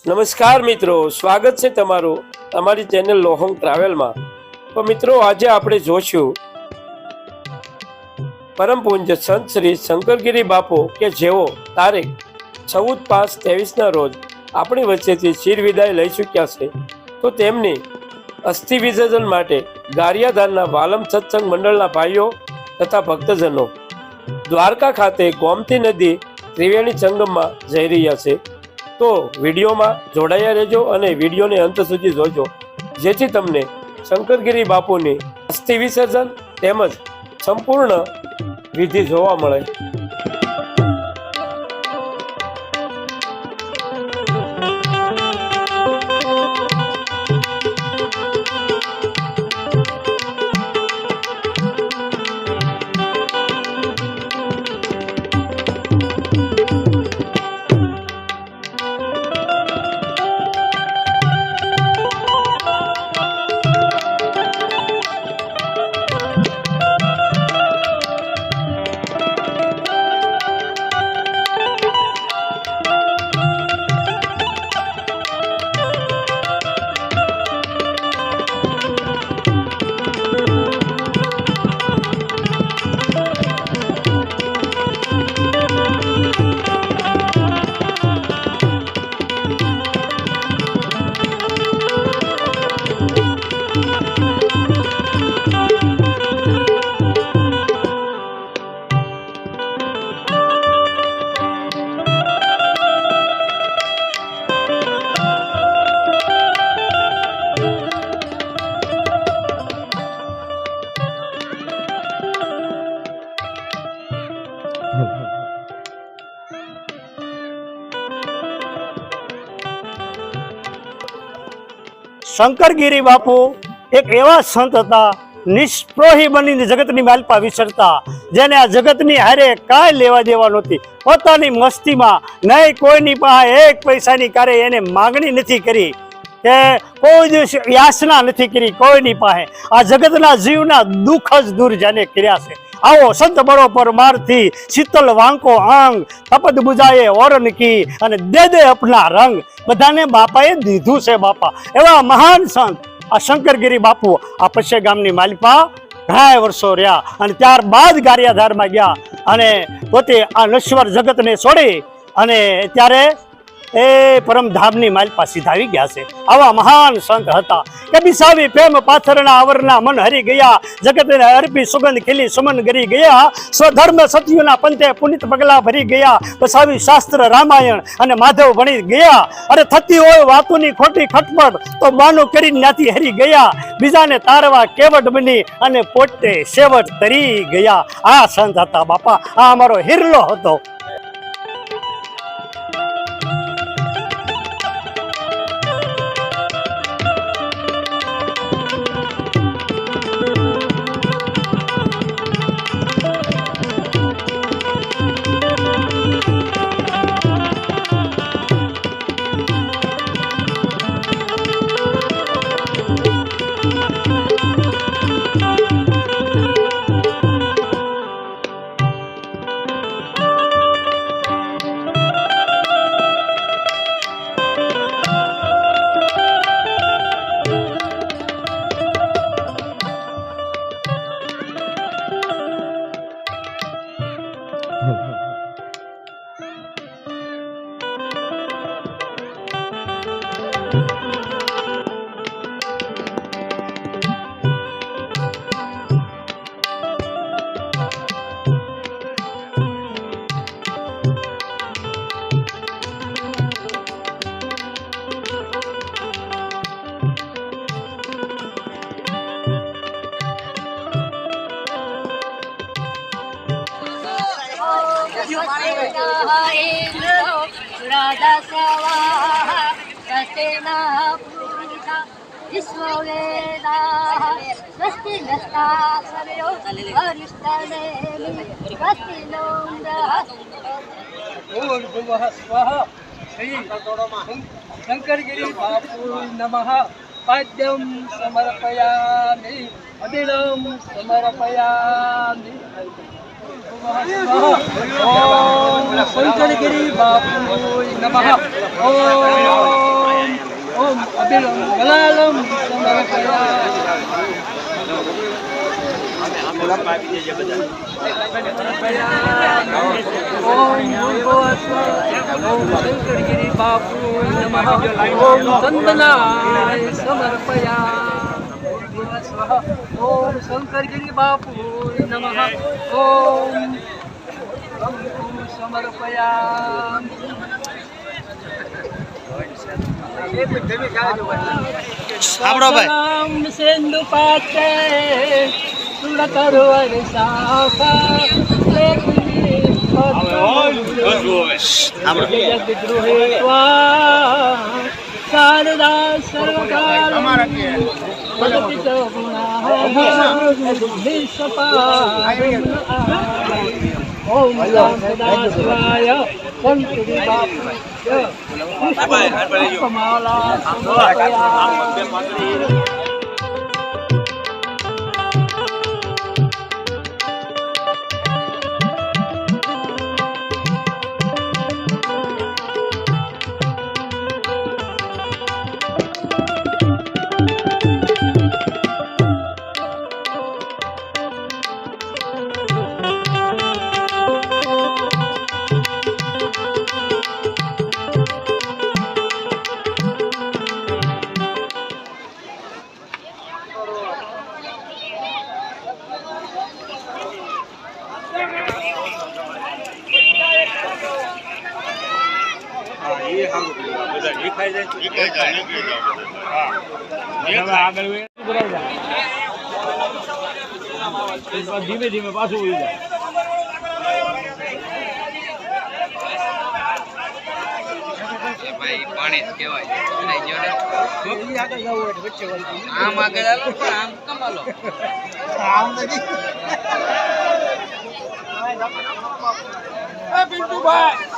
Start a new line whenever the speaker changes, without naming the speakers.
નમસ્કાર મિત્રો, સ્વાગત છે તમારું અમારી ચેનલ લોહોંગ ટ્રાવેલમાં। તો મિત્રો, આજે આપણે જોશું પરમ પૂજ્ય સંત શ્રી શંકરગીરી બાપુ કે જેઓ તારીખ 14/5/23ના રોજ આપણી વચ્ચેથી ચીર વિદાય લઈ ચૂક્યા છે। તો તેમની અસ્થિ વિસર્જન માટે ગારિયાધારના વાલમ સત્સંગ મંડળના ભાઈઓ તથા ભક્તજનો દ્વારકા ખાતે ગોમતી નદી ત્રિવેણી સંગમમાં જઈ રહ્યા છે। તો વિડીયોમાં જોડાયા રહેજો અને વિડીયોને અંત સુધી જોજો, જેથી તમને શંકરગીરી બાપુની અસ્થિ વિસર્જન તેમજ સંપૂર્ણ વિધિ જોવા મળે।
શંકરગીરી બાપુ એક એવા સંત હતા, નિષ્પ્રોહી બનીને જગતની માલપા વિચરતા, જેને આ જગતની હારે કાંઈ લેવા દેવા નહોતી। પોતાની મસ્તીમાં નહીં કોઈની પાસે એક પૈસાની કારે એને માગણી નથી કરી કે કોઈ દિવસ યાચના નથી કરી કોઈની પાસે। આ જગતના જીવના દુઃખ જ દૂર જાને કર્યા છે। આવો સંત બરો પર મારથી શીતલ વાંકો અંગ, તપદ બુજાએ ઓરન કી અને દે દે અપના રંગ, બધાને બાપાએ દીધું છે બાપા। એવા મહાન સંત આ શંકરગીરી બાપુ આ પશ્ચે ગામની માલિપા ઘણા વર્ષો રહ્યા અને ત્યારબાદ ગારિયાધારમાં ગયા અને પોતે આ નશ્વર જગતને છોડી અને ત્યારે એ પરમધામની માલિપા સીધાવી ગયા છે। આવા મહાન સંત હતા કે બિસાવી પ્રેમ પાથરના આવરના મન હરી ગયા, જગતને અર્પી સુગંધ ખીલી સુમન ગરી ગયા, સ્વધર્મ સત્યુના પંથે પુનિત પગલા ભરી ગયા, બસાવી શાસ્ત્ર રામાયણ અને માધવ ભણી ગયા। અરે થતી હોય વાતોની ખોટી ખટપટ તો બાનું કરી ત્યાંથી હરી ગયા, બીજાને તારવા કેવટ બની અને પોતે સેવટ તરી ગયા। આ સંત હતા બાપા, આ અમારો હિરલો હતો।
शंकरगिरी बापू नमः। पाद्यम समर्पयामि, अदिलं समर्पयामि। ओम शंकरगिरी बापू नमः। ओम અભિલમ ગલાલમ સમર્પયામિ ઓમ ભૂર્ભુવસ્સઃ ઓમ શંકરગિરી બાપુ નમઃ ઓમ ચંદનાય સમર્પયામિ ભૂર્ભુવસ્સઃ ઓમ શંકરગિરી બાપુ નમઃ ઓમ સમર્પયામિ નામ સિંધુ પાત્રે સુરતરવર સાફા લેખની જગદ્રોહે શારદા સર્વકાલ પદપિત ગુણા ઓમ રામ સદા શિવાય શંકરી બાપુ પુષ્પમાલા સમર્પયામિ ધીમે ધીમે પાછું ઉઈ જાય
ભાઈ પાણી જ કહેવાય આમ આગળ આલો આમ કમાલો આમ નથી પિન્ટુભાઈ